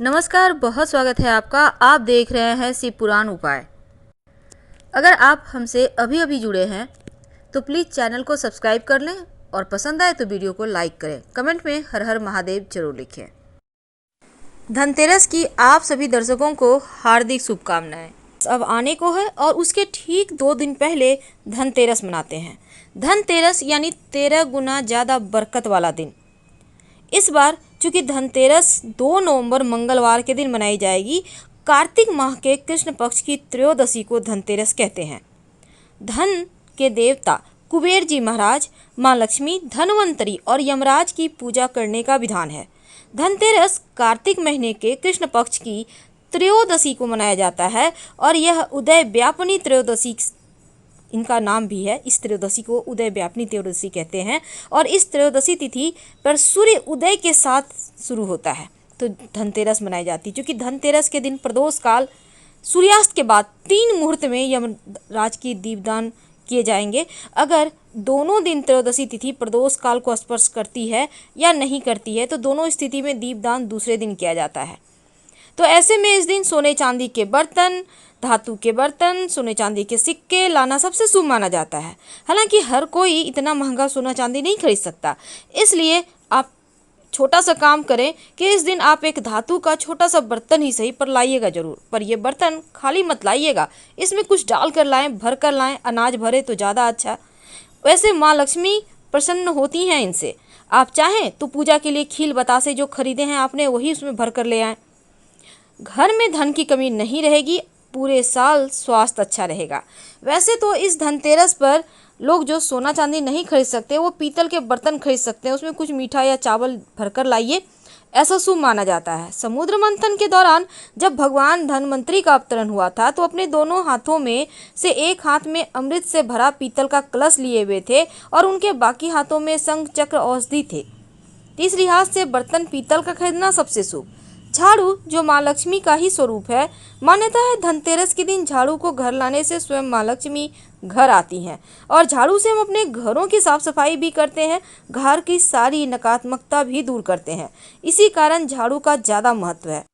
नमस्कार, बहुत स्वागत है आपका। आप देख रहे हैं शिव पुराण उपाय। अगर आप हमसे अभी अभी जुड़े हैं तो प्लीज़ चैनल को सब्सक्राइब कर लें और पसंद आए तो वीडियो को लाइक करें। कमेंट में हर हर महादेव जरूर लिखें। धनतेरस की आप सभी दर्शकों को हार्दिक शुभकामनाएं। अब आने को है और उसके ठीक 2 दिन पहले धनतेरस मनाते हैं। धनतेरस यानी 13 गुना ज़्यादा बरकत वाला दिन। इस बार चूंकि धनतेरस 2 नवंबर मंगलवार के दिन मनाई जाएगी, कार्तिक माह के कृष्ण पक्ष की त्रयोदशी को धनतेरस कहते हैं। धन के देवता कुबेर जी महाराज, माँ लक्ष्मी, धनवंतरी और यमराज की पूजा करने का विधान है। धनतेरस कार्तिक महीने के कृष्ण पक्ष की त्रयोदशी को मनाया जाता है और यह उदय व्यापिनी त्रयोदशी इनका नाम भी है। इस त्रयोदशी को उदय व्यापिनी त्रयोदशी कहते हैं और इस त्रयोदशी तिथि पर सूर्य उदय के साथ शुरू होता है तो धनतेरस मनाई जाती है। क्योंकि धनतेरस के दिन प्रदोष काल सूर्यास्त के बाद 3 मुहूर्त में यमराज की दीपदान किए जाएंगे। अगर दोनों दिन त्रयोदशी तिथि प्रदोष काल को स्पर्श करती है या नहीं करती है तो दोनों स्थिति में दीपदान दूसरे दिन किया जाता है। तो ऐसे में इस दिन सोने चांदी के बर्तन, धातु के बर्तन, सोने चांदी के सिक्के लाना सबसे शुभ माना जाता है। हालांकि हर कोई इतना महंगा सोना चांदी नहीं खरीद सकता, इसलिए आप छोटा सा काम करें कि इस दिन आप एक धातु का छोटा सा बर्तन ही सही पर लाइएगा जरूर। पर यह बर्तन खाली मत लाइएगा, इसमें कुछ डाल कर लाएं, भर कर लाएं। अनाज भरे तो ज़्यादा अच्छा। वैसे माँ लक्ष्मी प्रसन्न होती हैं इनसे। आप चाहें तो पूजा के लिए खील बतासे जो खरीदे हैं आपने वही उसमें भर कर ले आएँ। घर में धन की कमी नहीं रहेगी, पूरे साल स्वास्थ्य अच्छा रहेगा। वैसे तो इस धनतेरस पर लोग जो सोना चांदी नहीं खरीद सकते वो पीतल के बर्तन खरीद सकते हैं, उसमें कुछ मीठा या चावल भरकर लाइए, ऐसा शुभ माना जाता है। समुद्र मंथन के दौरान जब भगवान धनवंतरी का अवतरण हुआ था तो अपने दोनों हाथों में से एक हाथ में अमृत से भरा पीतल का कलश लिए हुए थे और उनके बाकी हाथों में शंख चक्र औषधि थे। तीसरी हाथ से बर्तन पीतल का खरीदना सबसे शुभ। झाड़ू जो माँ लक्ष्मी का ही स्वरूप है, मान्यता है धनतेरस के दिन झाड़ू को घर लाने से स्वयं माँ लक्ष्मी घर आती हैं और झाड़ू से हम अपने घरों की साफ सफाई भी करते हैं, घर की सारी नकारात्मकता भी दूर करते हैं। इसी कारण झाड़ू का ज़्यादा महत्व है।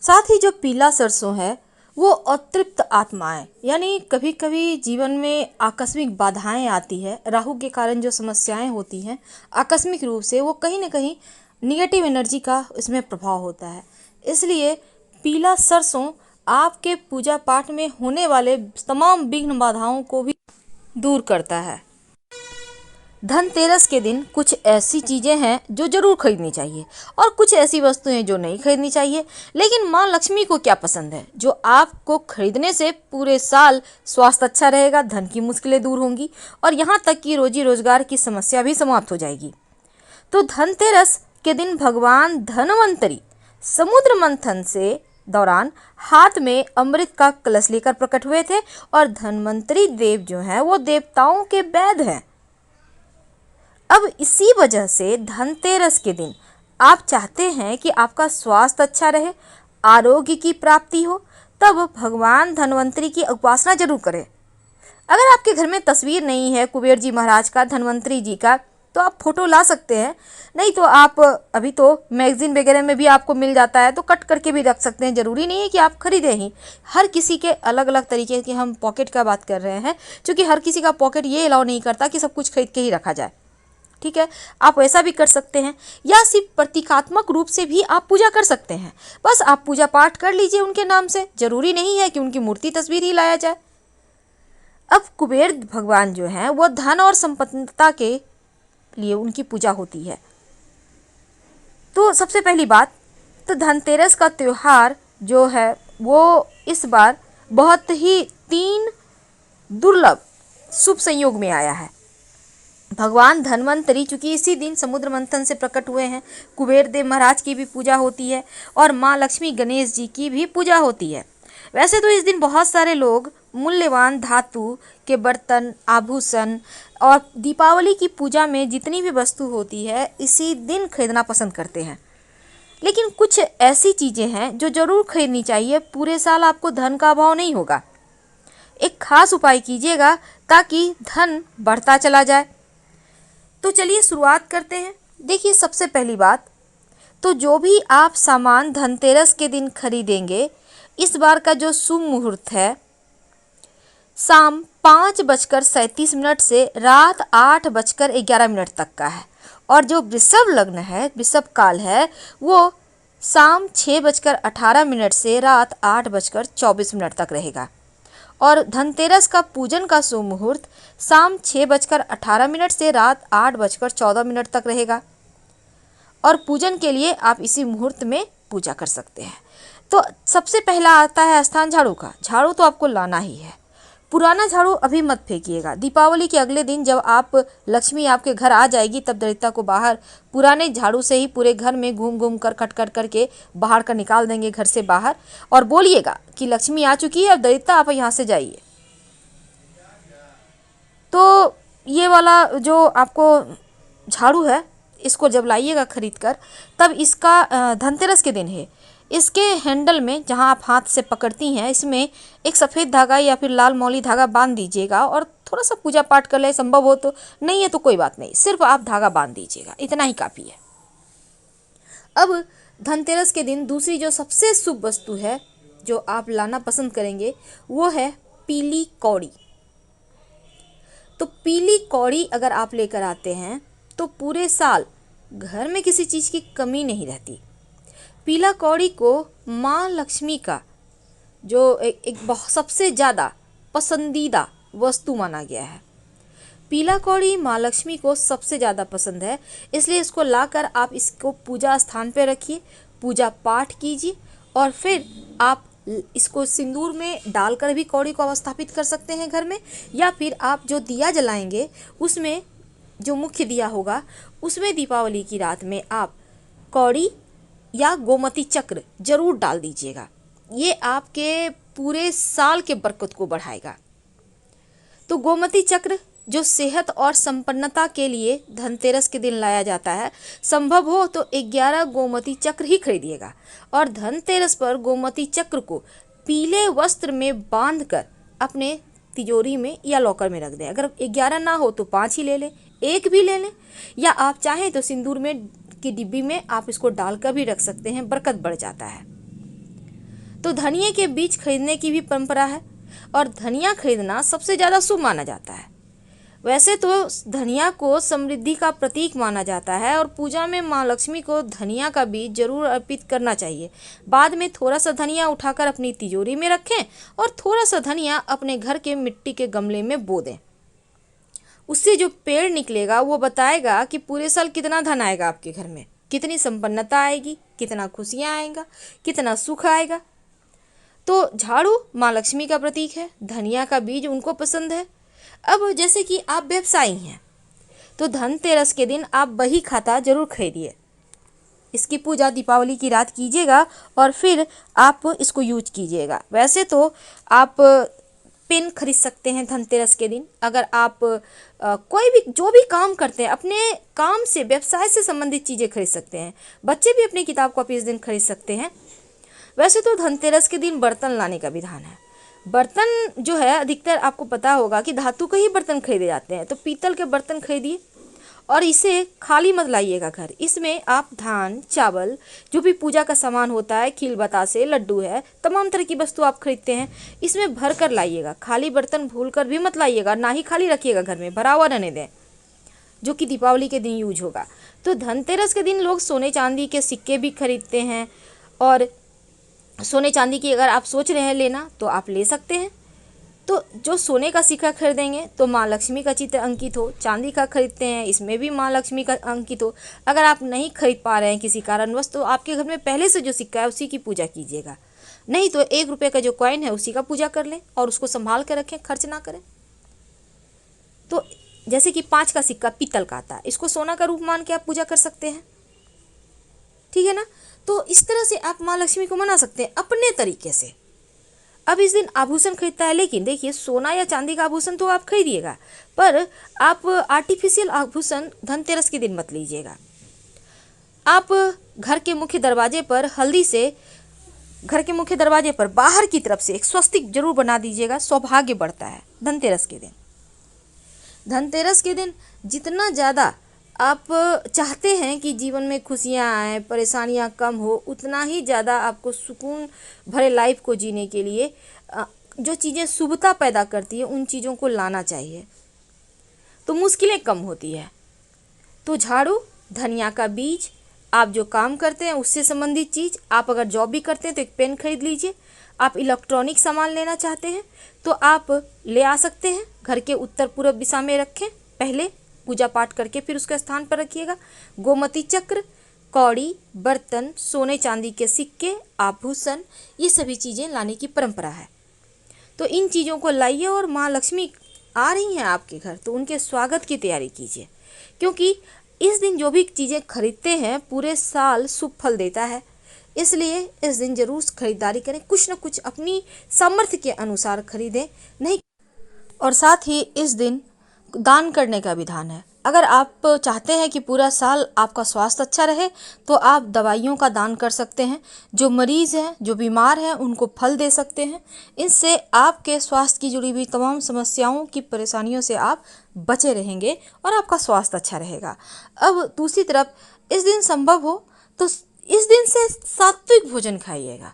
साथ ही जो पीला सरसों है वो अतृप्त आत्माएं, यानी कभी कभी जीवन में आकस्मिक बाधाएं आती है, राहु के कारण जो समस्याएं होती हैं आकस्मिक रूप से, वो कहीं ना कहीं निगेटिव एनर्जी का इसमें प्रभाव होता है। इसलिए पीला सरसों आपके पूजा पाठ में होने वाले तमाम विघ्न बाधाओं को भी दूर करता है। धनतेरस के दिन कुछ ऐसी चीज़ें हैं जो जरूर खरीदनी चाहिए और कुछ ऐसी वस्तुएं जो नहीं खरीदनी चाहिए। लेकिन माँ लक्ष्मी को क्या पसंद है जो आपको खरीदने से पूरे साल स्वास्थ्य अच्छा रहेगा, धन की मुश्किलें दूर होंगी और यहाँ तक कि रोजी रोजगार की समस्या भी समाप्त हो जाएगी। तो धनतेरस के दिन भगवान धनवंतरी समुद्र मंथन से दौरान हाथ में अमृत का कलश लेकर प्रकट हुए थे और धनवंतरी देव जो हैं वो देवताओं के वैद्य हैं। अब इसी वजह से धनतेरस के दिन आप चाहते हैं कि आपका स्वास्थ्य अच्छा रहे, आरोग्य की प्राप्ति हो, तब भगवान धनवंतरी की उपासना जरूर करें। अगर आपके घर में तस्वीर नहीं है कुबेर जी महाराज का, धनवंतरी जी का, तो आप फोटो ला सकते हैं। नहीं तो आप अभी तो मैगजीन वगैरह में भी आपको मिल जाता है तो कट करके भी रख सकते हैं। ज़रूरी नहीं है कि आप खरीदें ही। हर किसी के अलग अलग तरीके की, हम पॉकेट का बात कर रहे हैं, क्योंकि हर किसी का पॉकेट ये अलाउ नहीं करता कि सब कुछ खरीद के ही रखा जाए। ठीक है, आप वैसा भी कर सकते हैं या सिर्फ प्रतीकात्मक रूप से भी आप पूजा कर सकते हैं। बस आप पूजा पाठ कर लीजिए उनके नाम से, जरूरी नहीं है कि उनकी मूर्ति तस्वीर ही लाया जाए। अब कुबेर भगवान जो हैं वो धन और संपन्नता के लिए उनकी पूजा होती है। तो सबसे पहली बात तो धनतेरस का त्यौहार जो है वो इस बार बहुत ही 3 दुर्लभ शुभ संयोग में आया है। भगवान धनवंतरी चूंकि इसी दिन समुद्र मंथन से प्रकट हुए हैं, कुबेर देव महाराज की भी पूजा होती है और माँ लक्ष्मी गणेश जी की भी पूजा होती है। वैसे तो इस दिन बहुत सारे लोग मूल्यवान धातु के बर्तन, आभूषण और दीपावली की पूजा में जितनी भी वस्तु होती है इसी दिन खरीदना पसंद करते हैं। लेकिन कुछ ऐसी चीज़ें हैं जो ज़रूर खरीदनी चाहिए, पूरे साल आपको धन का अभाव नहीं होगा। एक खास उपाय कीजिएगा ताकि धन बढ़ता चला जाए। तो चलिए शुरुआत करते हैं। देखिए, सबसे पहली बात, तो जो भी आप सामान धनतेरस के दिन खरीदेंगे, इस बार का जो शुभ मुहूर्त है शाम 5:37 से रात 8:11 तक का है। और जो वृषभ लग्न है, वृषभ काल है, वो शाम 6:18 से रात 8:24 तक रहेगा। और धनतेरस का पूजन का शुभ मुहूर्त शाम 6:18 से रात 8:14 तक रहेगा। और पूजन के लिए आप इसी मुहूर्त में पूजा कर सकते हैं। तो सबसे पहला आता है स्थान झाड़ू का। झाड़ू तो आपको लाना ही है। पुराना झाड़ू अभी मत फेंकिएगा। दीपावली के अगले दिन जब आप लक्ष्मी आपके घर आ जाएगी, तब दरिद्रता को बाहर पुराने झाड़ू से ही पूरे घर में घूम घूम कर कट कट करके बाहर का निकाल देंगे घर से बाहर, और बोलिएगा कि लक्ष्मी आ चुकी है, अब दरिद्रता आप यहाँ से जाइए। तो ये वाला जो आपको झाड़ू है, इसको जब लाइएगा खरीद कर, तब इसका धनतेरस के दिन है, इसके हैंडल में जहां आप हाथ से पकड़ती हैं, इसमें एक सफ़ेद धागा या फिर लाल मौली धागा बांध दीजिएगा और थोड़ा सा पूजा पाठ कर ले, संभव हो तो। नहीं है तो कोई बात नहीं, सिर्फ आप धागा बांध दीजिएगा, इतना ही काफ़ी है। अब धनतेरस के दिन दूसरी जो सबसे शुभ वस्तु है जो आप लाना पसंद करेंगे, वो है पीली कौड़ी। तो पीली कौड़ी अगर आप लेकर आते हैं तो पूरे साल घर में किसी चीज़ की कमी नहीं रहती। पीला कौड़ी को माँ लक्ष्मी का जो एक सबसे ज़्यादा पसंदीदा वस्तु माना गया है। पीला कौड़ी माँ लक्ष्मी को सबसे ज़्यादा पसंद है, इसलिए इसको लाकर आप इसको पूजा स्थान पर रखिए, पूजा पाठ कीजिए, और फिर आप इसको सिंदूर में डालकर भी कौड़ी को अवस्थापित कर सकते हैं घर में। या फिर आप जो दिया जलाएंगे, उसमें जो मुख्य दिया होगा, उसमें दीपावली की रात में आप कौड़ी या गोमती चक्र जरूर डाल दीजिएगा। ये आपके पूरे साल के बरकत को बढ़ाएगा। तो गोमती चक्र जो सेहत और संपन्नता के लिए धनतेरस के दिन लाया जाता है, संभव हो तो 11 गोमती चक्र ही खरीदिएगा, और धनतेरस पर गोमती चक्र को पीले वस्त्र में बांधकर अपने तिजोरी में या लॉकर में रख दें। अगर 11 ना हो तो 5 ही ले लें, 1 भी ले लें, या आप चाहें तो सिंदूर में की डिब्बी में आप इसको डालकर भी रख सकते हैं, बरकत बढ़ जाता है। तो धनिये के बीज खरीदने की भी परंपरा है, और धनिया खरीदना सबसे ज़्यादा शुभ माना जाता है। वैसे तो धनिया को समृद्धि का प्रतीक माना जाता है, और पूजा में माँ लक्ष्मी को धनिया का बीज जरूर अर्पित करना चाहिए। बाद में थोड़ा सा धनिया उठाकर अपनी तिजोरी में रखें, और थोड़ा सा धनिया अपने घर के मिट्टी के गमले में बो दें। उससे जो पेड़ निकलेगा वो बताएगा कि पूरे साल कितना धन आएगा आपके घर में, कितनी संपन्नता आएगी, कितना खुशियाँ आएगा, कितना सुख आएगा। तो झाड़ू माँ लक्ष्मी का प्रतीक है, धनिया का बीज उनको पसंद है। अब जैसे कि आप व्यवसायी हैं, तो धनतेरस के दिन आप बही खाता जरूर खरीदिए। इसकी पूजा दीपावली की रात कीजिएगा और फिर आप इसको यूज कीजिएगा। वैसे तो आप पेन खरीद सकते हैं धनतेरस के दिन। अगर आप कोई भी जो भी काम करते हैं, अपने काम से व्यवसाय से संबंधित चीज़ें खरीद सकते हैं। बच्चे भी अपनी किताब कॉपी इस दिन खरीद सकते हैं। वैसे तो धनतेरस के दिन बर्तन लाने का विधान है। बर्तन जो है अधिकतर आपको पता होगा कि धातु के ही बर्तन खरीदे जाते हैं, तो पीतल के बर्तन खरीदिए, और इसे खाली मत लाइएगा घर। इसमें आप धान, चावल, जो भी पूजा का सामान होता है, खील बतासे, लड्डू है, तमाम तरह की वस्तु आप खरीदते हैं, इसमें भर कर लाइएगा। खाली बर्तन भूल कर भी मत लाइएगा, ना ही खाली रखिएगा घर में, भरा हुआ रहने दें, जो कि दीपावली के दिन यूज होगा। तो धनतेरस के दिन लोग सोने चांदी के सिक्के भी खरीदते हैं, और सोने चांदी की अगर आप सोच रहे हैं लेना तो आप ले सकते हैं। तो जो सोने का सिक्का खरीदेंगे तो माँ लक्ष्मी का चित्र अंकित हो, चांदी का खरीदते हैं इसमें भी माँ लक्ष्मी का अंकित हो। अगर आप नहीं खरीद पा रहे हैं किसी कारणवश, तो आपके घर में पहले से जो सिक्का है उसी की पूजा कीजिएगा। नहीं तो 1 रुपये का जो कॉइन है उसी का पूजा कर लें, और उसको संभाल कर रखें, खर्च ना करें। तो जैसे कि 5 का सिक्का पीतल का आता है, इसको सोना का रूप मान के आप पूजा कर सकते हैं, ठीक है ना। तो इस तरह से आप माँ लक्ष्मी को मना सकते हैं अपने तरीके से। अब इस दिन आभूषण खरीदता है, लेकिन देखिए सोना या चांदी का आभूषण तो आप खरीदिएगा, पर आप आर्टिफिशियल आभूषण धनतेरस के दिन मत लीजिएगा। आप घर के मुख्य दरवाजे पर हल्दी से, घर के मुख्य दरवाजे पर बाहर की तरफ से एक स्वस्तिक जरूर बना दीजिएगा, सौभाग्य बढ़ता है धनतेरस के दिन। धनतेरस के दिन जितना ज़्यादा आप चाहते हैं कि जीवन में खुशियाँ आएँ, परेशानियाँ कम हो, उतना ही ज़्यादा आपको सुकून भरे लाइफ को जीने के लिए जो चीज़ें शुभता पैदा करती है उन चीज़ों को लाना चाहिए, तो मुश्किलें कम होती है। तो झाड़ू, धनिया का बीज, आप जो काम करते हैं उससे संबंधित चीज़, आप अगर जॉब भी करते हैं तो एक पेन खरीद लीजिए। आप इलेक्ट्रॉनिक सामान लेना चाहते हैं तो आप ले आ सकते हैं, घर के उत्तर पूर्व दिशा में रखें, पहले पूजा पाठ करके फिर उसके स्थान पर रखिएगा। गोमती चक्र, कौड़ी, बर्तन, सोने चांदी के सिक्के, आभूषण, ये सभी चीज़ें लाने की परंपरा है। तो इन चीज़ों को लाइए और माँ लक्ष्मी आ रही हैं आपके घर तो उनके स्वागत की तैयारी कीजिए, क्योंकि इस दिन जो भी चीज़ें खरीदते हैं पूरे साल शुभ फल देता है। इसलिए इस दिन जरूर खरीदारी करें, कुछ न कुछ अपनी सामर्थ्य के अनुसार खरीदें, नहीं। और साथ ही इस दिन दान करने का विधान है। अगर आप चाहते हैं कि पूरा साल आपका स्वास्थ्य अच्छा रहे तो आप दवाइयों का दान कर सकते हैं। जो मरीज़ हैं, जो बीमार हैं, उनको फल दे सकते हैं। इससे आपके स्वास्थ्य की जुड़ी हुई तमाम समस्याओं की परेशानियों से आप बचे रहेंगे और आपका स्वास्थ्य अच्छा रहेगा। अब दूसरी तरफ इस दिन संभव हो तो इस दिन से सात्विक भोजन खाइएगा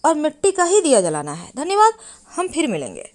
और मिट्टी का ही दिया जलाना है। धन्यवाद, हम फिर मिलेंगे।